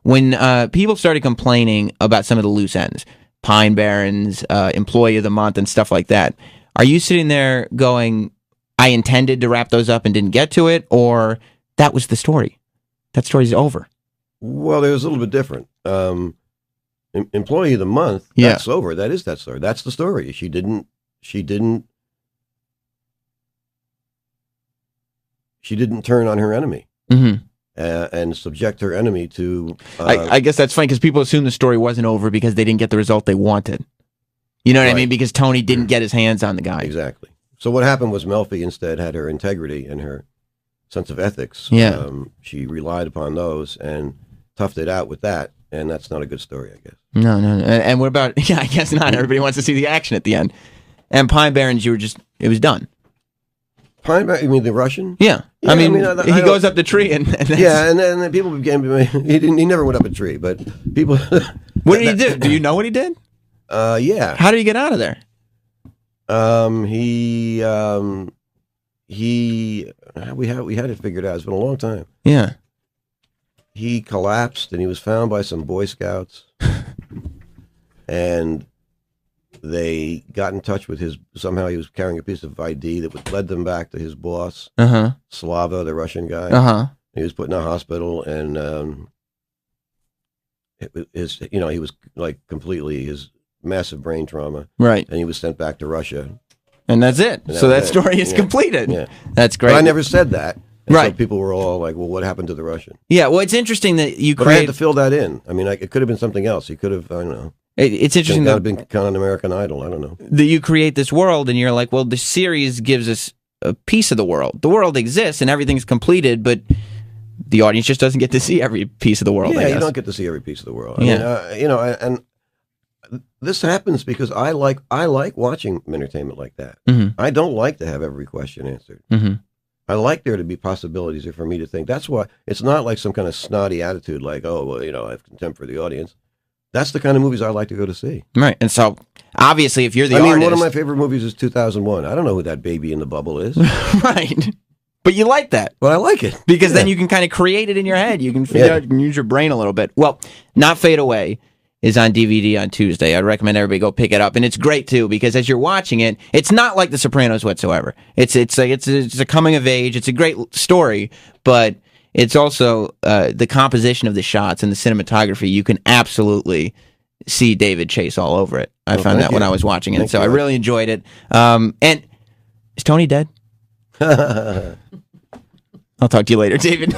when people started complaining about some of the loose ends, Pine Barrens, Employee of the Month, and stuff like that, are you sitting there going, I intended to wrap those up and didn't get to it, or that was the story? That story's over. Well, it was a little bit different. Employee of the Month, that's over. That is that story. That's the story. She didn't turn on her enemy. Mm-hmm. And subject her enemy to... I guess that's funny because people assume the story wasn't over because they didn't get the result they wanted. You know what I mean? Because Tony didn't get his hands on the guy. Exactly. So what happened was Melfi instead had her integrity and her sense of ethics. Yeah. She relied upon those and toughed it out with that, and that's not a good story, I guess. No. And what about... Yeah, I guess not. Everybody wants to see the action at the end. And Pine Barrens, it was done. Pine Barrens, you mean the Russian? Yeah. I mean, he goes up the tree and yeah, and then people began. He never went up a tree, but people. What did he do? Do you know what he did? Yeah. How did he get out of there? We had it figured out. It's been a long time. Yeah. He collapsed, and he was found by some Boy Scouts, and they got in touch with somehow he was carrying a piece of ID that led them back to his boss, Slava, the Russian guy. He was put in a hospital, and he was like completely his massive brain trauma. Right. And he was sent back to Russia. And that's it. So that story is completed. Yeah. That's great. But I never said that. And right. So people were all like, well, what happened to the Russian? Yeah, well, it's interesting that you But I had to fill that in. I mean, it could have been something else. He could have, I don't know. It's interesting that been kind of an American Idol. I don't know. That you create this world and you're like, well, the series gives us a piece of the world. The world exists and everything's completed, but the audience just doesn't get to see every piece of the world. Yeah, you don't get to see every piece of the world. I mean, and this happens because I like watching entertainment like that. Mm-hmm. I don't like to have every question answered. Mm-hmm. I like there to be possibilities for me to think. That's why it's not like some kind of snotty attitude like, oh, well, I have contempt for the audience. That's the kind of movies I like to go to see. Right. And so, obviously, if you're the artist... one of my favorite movies is 2001. I don't know who that baby in the bubble is. Right. But you like that. But I like it. Because then you can kind of create it in your head. You can figure out and use your brain a little bit. Well, Not Fade Away is on DVD on Tuesday. I'd recommend everybody go pick it up. And it's great, too, because as you're watching it, it's not like The Sopranos whatsoever. It's a coming of age. It's a great story, but... It's also the composition of the shots and the cinematography. You can absolutely see David Chase all over it. I found that when I was watching it. I really enjoyed it. And is Tony dead? I'll talk to you later, David.